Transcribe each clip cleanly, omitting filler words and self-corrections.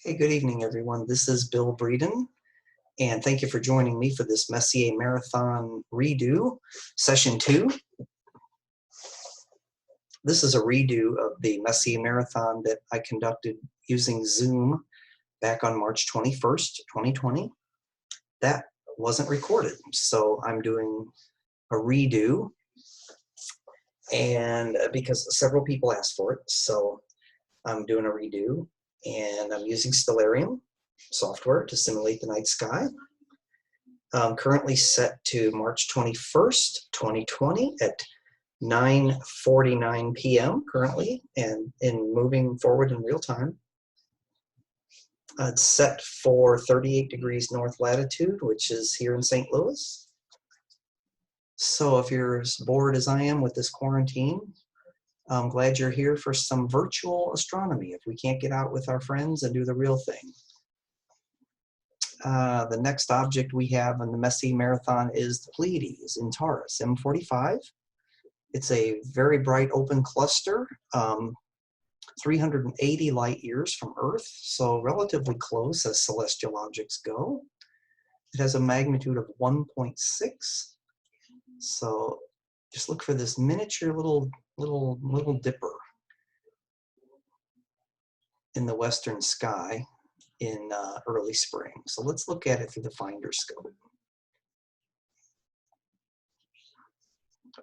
Hey, good evening, everyone. This is Bill Breeden, and thank you for joining me for this Messier Marathon redo, session 2. This is a redo of the Messier Marathon that I conducted using Zoom back on March 21st, 2020. That wasn't recorded, so I'm doing a redo, and because several people asked for it, so I'm doing a redo. And I'm using Stellarium software to simulate the night sky. Currently set to March 21st, 2020 at 9:49 p.m. currently, and moving forward in real time. It's set for 38 degrees north latitude, which is here in St. Louis. So if you're as bored as I am with this quarantine, I'm glad you're here for some virtual astronomy if we can't get out with our friends and do the real thing. The next object we have in the Messier Marathon is the Pleiades in Taurus, M45. It's a very bright open cluster, 380 light years from Earth, so relatively close as celestial objects go. It has a magnitude of 1.6, so just look for this miniature little dipper in the western sky in early spring. So let's look at it through the finder scope.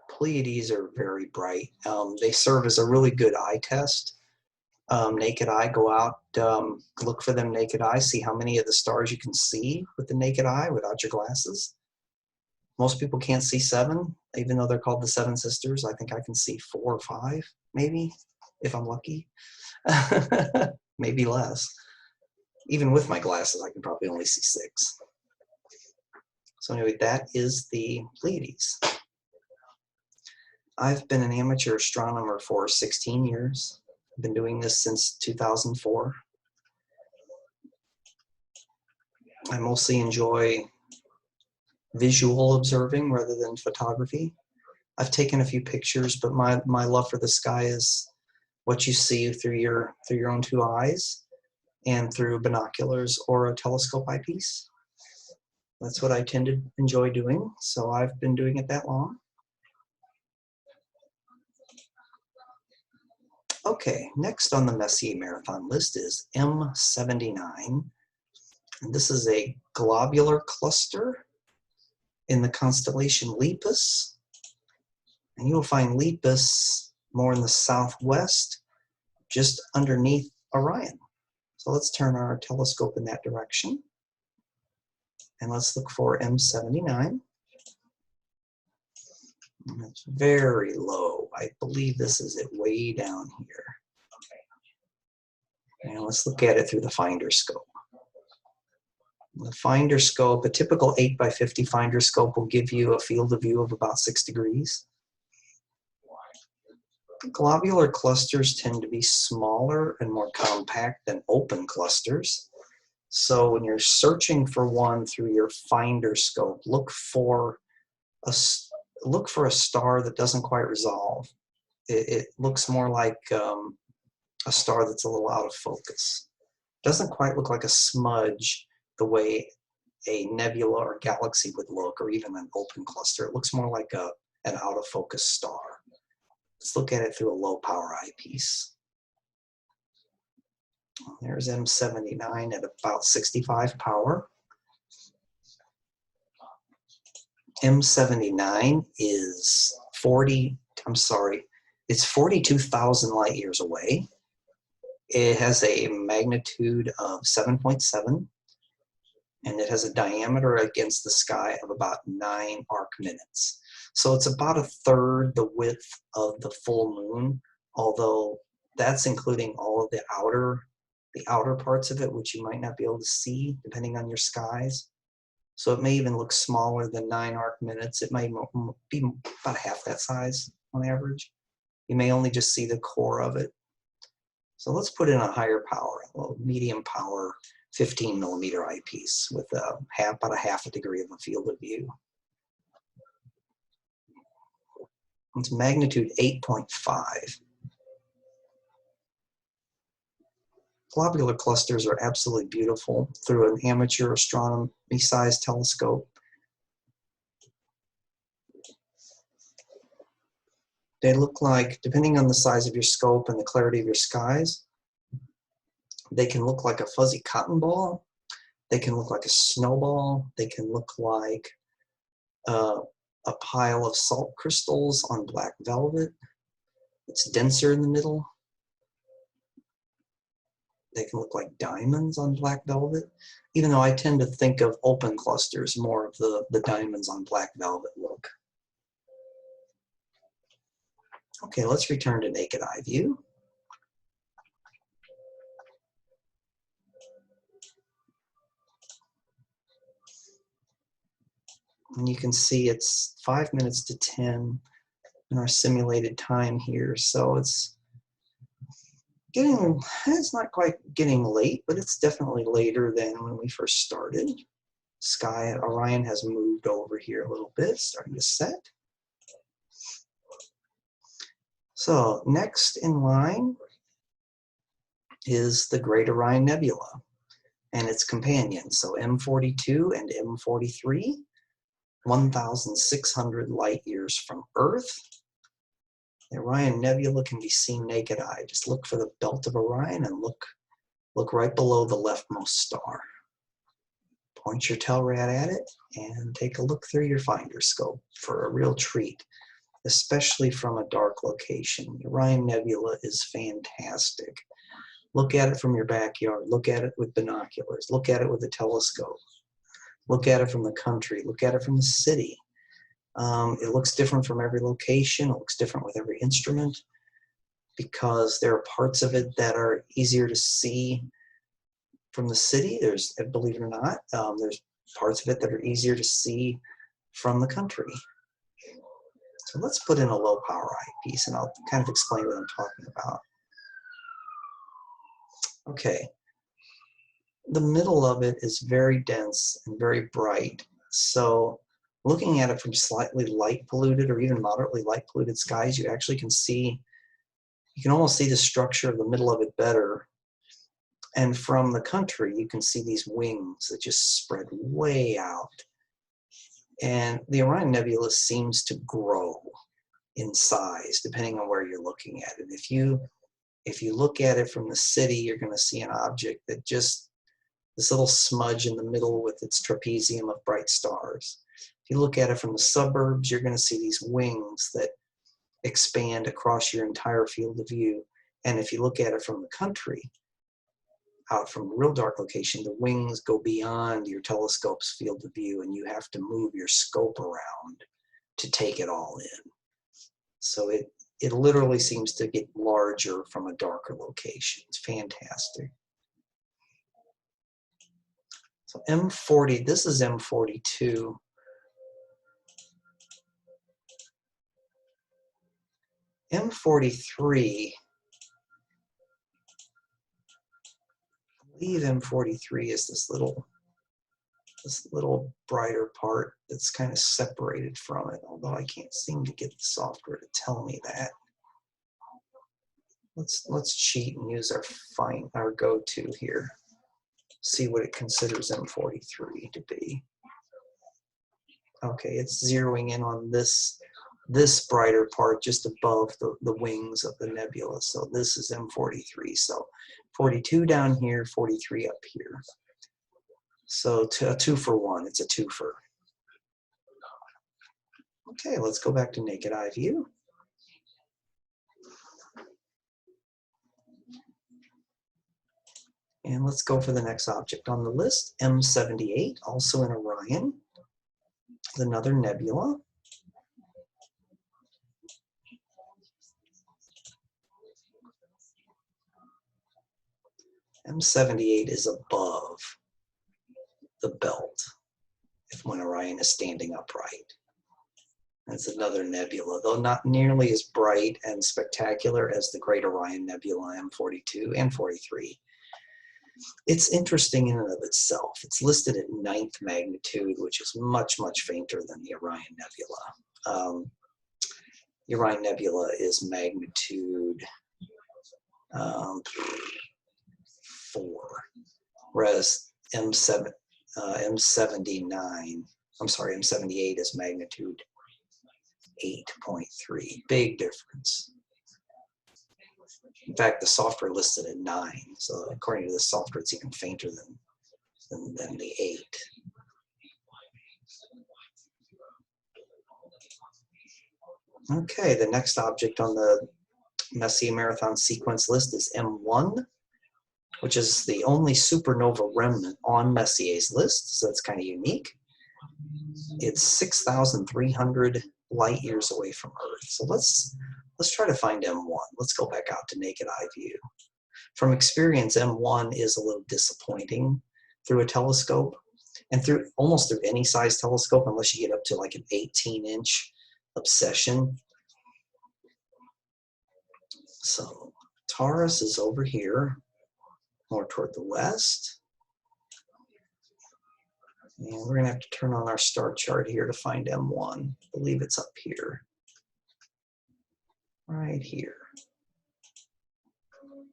Pleiades are very bright. They serve as a really good eye test. Naked eye, go out, look for them naked eye, see how many of the stars you can see with the naked eye without your glasses. Most people can't see 7, even though they're called the 7 sisters. I think I can see 4 or 5, maybe, if I'm lucky. Maybe less. Even with my glasses, I can probably only see 6. So anyway, that is the Pleiades. I've been an amateur astronomer for 16 years. I've been doing this since 2004. I mostly enjoy visual observing rather than photography. I've taken a few pictures, but my love for the sky is what you see through your own 2 eyes and through binoculars or a telescope eyepiece. That's what I tend to enjoy doing, so I've been doing it that long. Okay, next on the Messier Marathon list is M79, and this is a globular cluster in the constellation Lepus, and you'll find Lepus more in the southwest, just underneath Orion. So let's turn our telescope in that direction, and let's look for M79. And it's very low. I believe this is it way down here. And let's look at it through the finder scope. The finder scope, a typical 8x50 finder scope will give you a field of view of about 6 degrees. Globular clusters tend to be smaller and more compact than open clusters. So when you're searching for one through your finder scope, look for a star that doesn't quite resolve. It looks more like a star that's a little out of focus. Doesn't quite look like a smudge the way a nebula or galaxy would look, or even an open cluster. It looks more like an out of focus star. Let's look at it through a low power eyepiece. There's M79 at about 65 power. M79 is it's 42,000 light years away. It has a magnitude of 7.7, and it has a diameter against the sky of about 9 arc minutes. So it's about 1/3 the width of the full moon, although that's including all of the outer parts of it, which you might not be able to see depending on your skies. So it may even look smaller than 9 arc minutes. It may be about half that size on average. You may only just see the core of it. So let's put in a higher power, a little medium power 15mm eyepiece with about a half a degree of a field of view. It's magnitude 8.5. Globular clusters are absolutely beautiful through an amateur astronomy-sized telescope. They look like, depending on the size of your scope and the clarity of your skies, they can look like a fuzzy cotton ball. They can look like a snowball. They can look like a pile of salt crystals on black velvet. It's denser in the middle. They can look like diamonds on black velvet, even though I tend to think of open clusters, more of the diamonds on black velvet look. Okay, let's return to naked eye view. And you can see it's 5 minutes to 10 in our simulated time here. So it's not quite getting late, but it's definitely later than when we first started. Sky at Orion has moved over here a little bit, starting to set. So next in line is the Great Orion Nebula and its companions. So M42 and M43, 1,600 light years from Earth. The Orion Nebula can be seen naked eye. Just look for the belt of Orion and look right below the leftmost star. Point your Telrad at it and take a look through your finder scope for a real treat, especially from a dark location. The Orion Nebula is fantastic. Look at it from your backyard. Look at it with binoculars. Look at it with a telescope. Look at it from the country. Look at it from the city. It looks different from every location. It looks different with every instrument because there are parts of it that are easier to see from the city. There's, believe it or not, there's parts of it that are easier to see from the country. So let's put in a low power eyepiece and I'll kind of explain what I'm talking about. Okay, the middle of it is very dense and very bright. So looking at it from slightly light polluted or even moderately light polluted skies, you actually can see, you can almost see the structure of the middle of it better. And from the country, you can see these wings that just spread way out. And the Orion Nebula seems to grow in size depending on where you're looking at it. If you look at it from the city, you're going to see an object that just, this little smudge in the middle with its trapezium of bright stars. If you look at it from the suburbs, you're going to see these wings that expand across your entire field of view. And if you look at it from the country, out from a real dark location, the wings go beyond your telescope's field of view and you have to move your scope around to take it all in. So it literally seems to get larger from a darker location. It's fantastic. So M40, this is M42. M43, I believe M43 is this little brighter part that's kind of separated from it, although I can't seem to get the software to tell me that. Let's cheat and use our go-to here. See what it considers M43 to be. Okay, it's zeroing in on this brighter part just above the wings of the nebula. So this is M43. So 42 down here, 43 up here. So a 2-for-1, it's a twofer. Okay, let's go back to naked eye view. And let's go for the next object on the list, M78, also in Orion, another nebula. M78 is above the belt when Orion is standing upright. It's another nebula, though not nearly as bright and spectacular as the Great Orion Nebula M42 and 43. It's interesting in and of itself. It's listed at 9th magnitude, which is much, much fainter than the Orion Nebula. Orion Nebula is magnitude 4, whereas M79, I'm sorry, M78 is magnitude 8.3. Big difference. In fact, the software listed at 9, so according to this software, it's even fainter than the 8. Okay, the next object on the Messier Marathon sequence list is M1, which is the only supernova remnant on Messier's list, so that's kind of unique. It's 6,300 light years away from Earth. So let's try to find M1. Let's go back out to naked eye view. From experience, M1 is a little disappointing through a telescope, and almost through any size telescope, unless you get up to like an 18-inch obsession. So Taurus is over here, more toward the west. And we're going to have to turn on our star chart here to find M1. I believe it's up here. Right here.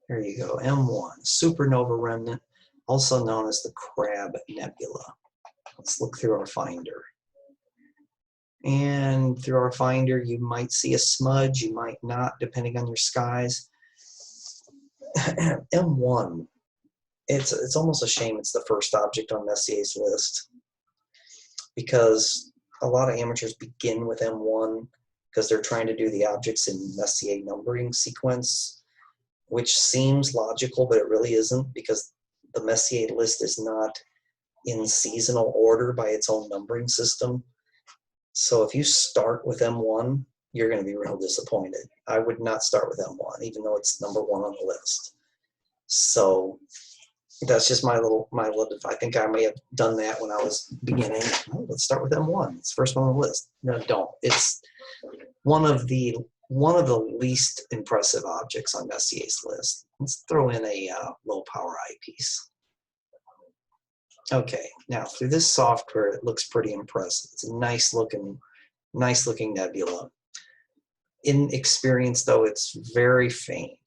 There you go, M1, supernova remnant, also known as the Crab Nebula. Let's look through our finder. And through our finder, you might see a smudge, you might not, depending on your skies. M1, it's almost a shame it's the first object on Messier's list, because a lot of amateurs begin with M1 because they're trying to do the objects in Messier numbering sequence, which seems logical, but it really isn't, because the Messier list is not in seasonal order by its own numbering system. So if you start with M1, you're going to be real disappointed. I would not start with M1, even though it's #1 on the list. So that's just my little, I think I may have done that when I was beginning. Oh, let's start with M1. It's the first one on the list. No, don't. It's one of the least impressive objects on Messier's list. Let's throw in a low power eyepiece. Okay, now through this software, it looks pretty impressive. It's a nice looking nebula. In experience, though, it's very faint.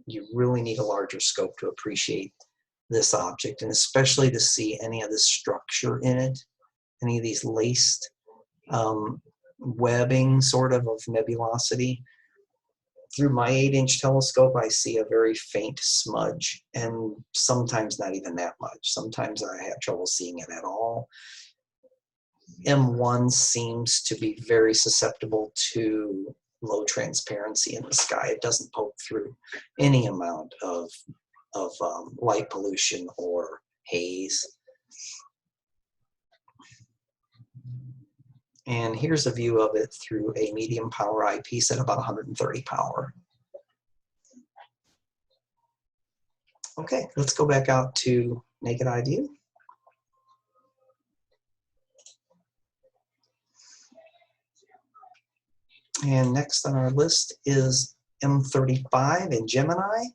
You really need a larger scope to appreciate this object, and especially to see any of this structure in it, any of these laced webbing sort of nebulosity. Through my 8-inch telescope, I see a very faint smudge, and sometimes not even that much. Sometimes I have trouble seeing it at all. M1 seems to be very susceptible to low transparency in the sky. It doesn't poke through any amount of light pollution or haze. And here's a view of it through a medium power eyepiece at about 130 power. Okay, let's go back out to naked eye view. And next on our list is M35 in Gemini.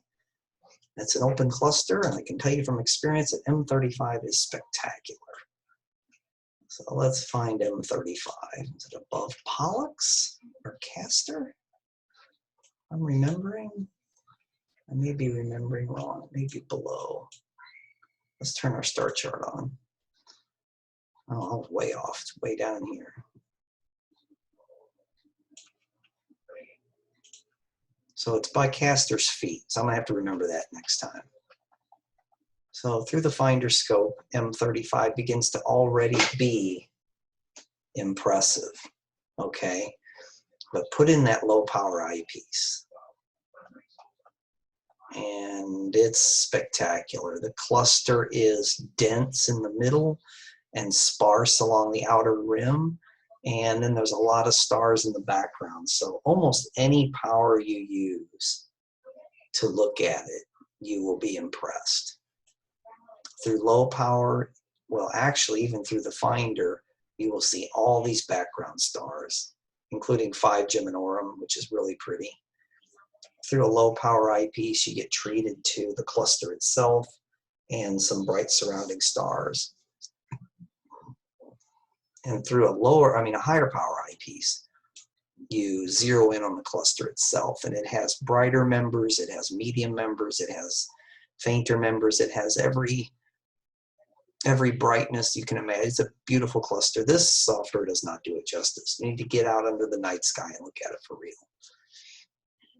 It's an open cluster, and I can tell you from experience that M35 is spectacular. So let's find M35. Is it above Pollux or Castor? I'm remembering. I may be remembering wrong. Maybe below. Let's turn our star chart on. Oh, way off. It's way down here. So it's by Castor's feet. So I'm going to have to remember that next time. So through the finder scope, M35 begins to already be impressive, okay? But put in that low power eyepiece, and it's spectacular. The cluster is dense in the middle and sparse along the outer rim, and then there's a lot of stars in the background. So almost any power you use to look at it, you will be impressed. Through low power, well, actually, even through the finder, you will see all these background stars, including 5 Geminorum, which is really pretty. Through a low power eyepiece, you get treated to the cluster itself and some bright surrounding stars. And through a higher power eyepiece, you zero in on the cluster itself, and it has brighter members, it has medium members, it has fainter members, it has every brightness you can imagine. It's a beautiful cluster. This software does not do it justice. You need to get out under the night sky and look at it for real.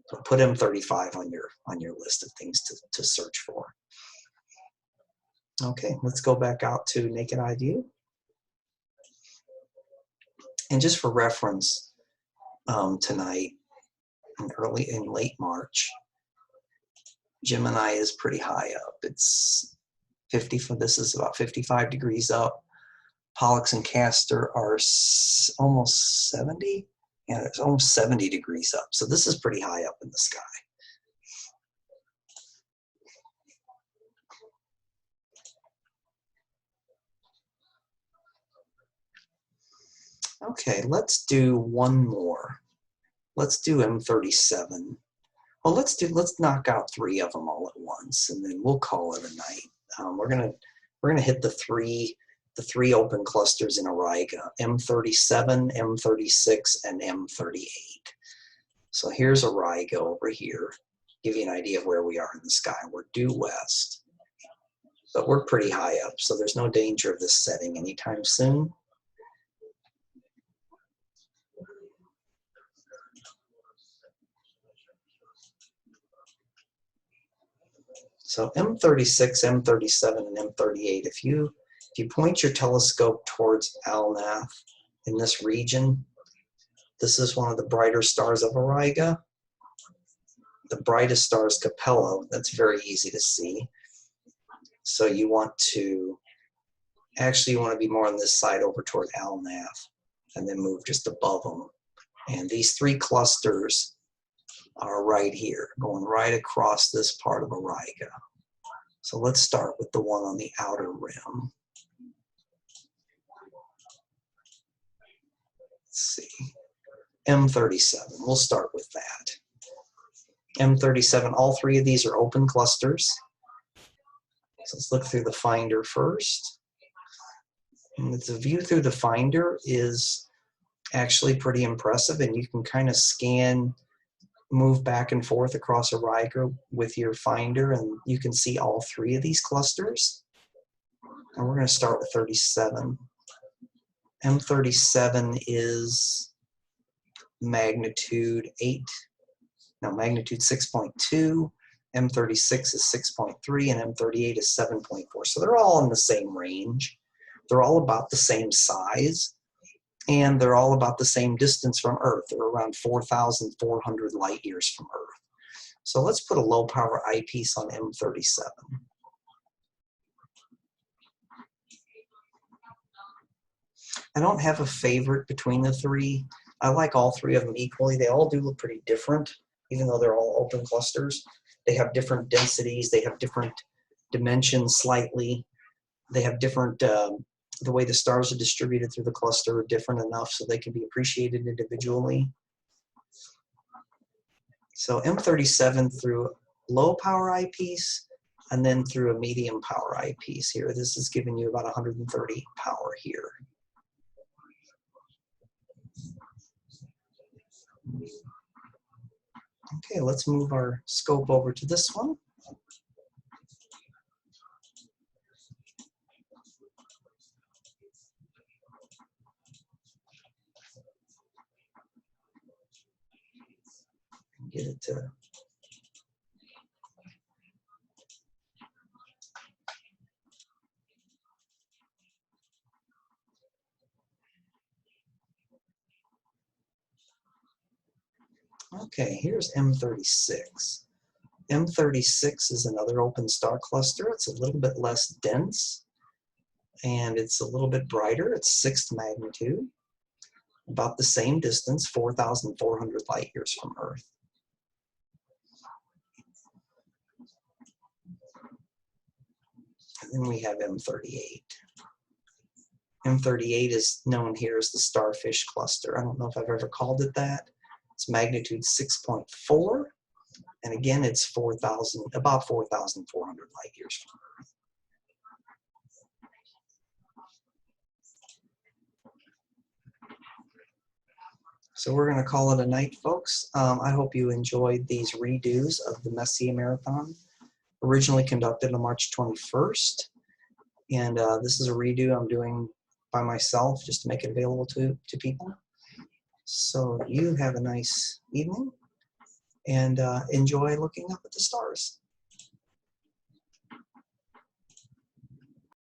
So put M35 on your list of things to search for. Okay, let's go back out to Naked Eye View. And just for reference, tonight, in late March, Gemini is pretty high up. It's 50. This is about 55 degrees up. Pollux and Castor are almost 70. Yeah, it's almost 70 degrees up. So this is pretty high up in the sky. Okay, let's do one more. Let's do M37. Well, let's knock out 3 of them all at once, and then we'll call it a night. We're gonna hit the three open clusters in Auriga: M37, M36, and M38. So here's Auriga over here. Give you an idea of where we are in the sky. We're due west, but we're pretty high up, so there's no danger of this setting anytime soon. So M36, M37, and M38, if you point your telescope towards Alnath in this region, this is one of the brighter stars of Auriga. The brightest star is Capella. That's very easy to see. So you want to be more on this side over toward Alnath, and then move just above them. And these 3 clusters are right here, going right across this part of Auriga. So let's start with the one on the outer rim. Let's see, M37, we'll start with that. M37, all 3 of these are open clusters. So let's look through the finder first. And the view through the finder is actually pretty impressive, and you can kind of move back and forth across Auriga with your finder, and you can see all 3 of these clusters. And we're going to start with 37. M37 is magnitude 6.2. M36 is 6.3, and M38 is 7.4. So they're all in the same range. They're all about the same size, and they're all about the same distance from Earth. They're around 4,400 light years from Earth. So let's put a low power eyepiece on M37. I don't have a favorite between the 3. I like all 3 of them equally. They all do look pretty different, even though they're all open clusters. They have different densities. They have different dimensions slightly. They have different, the way the stars are distributed through the cluster are different enough so they can be appreciated individually. So M37 through low power eyepiece, and then through a medium power eyepiece here. This is giving you about 130 power here. Okay, let's move our scope over to this one. Get it to okay, here's M36. M36 is another open star cluster. It's a little bit less dense, and it's a little bit brighter. It's 6th magnitude, about the same distance, 4,400 light years from Earth. And then we have M38. M38 is known here as the starfish cluster. I don't know if I've ever called it that. It's magnitude 6.4, and again, it's about 4,400 light years from Earth. So we're going to call it a night, folks. I hope you enjoyed these redos of the Messier Marathon, originally conducted on March 21st. And this is a redo I'm doing by myself just to make it available to people. So you have a nice evening and enjoy looking up at the stars.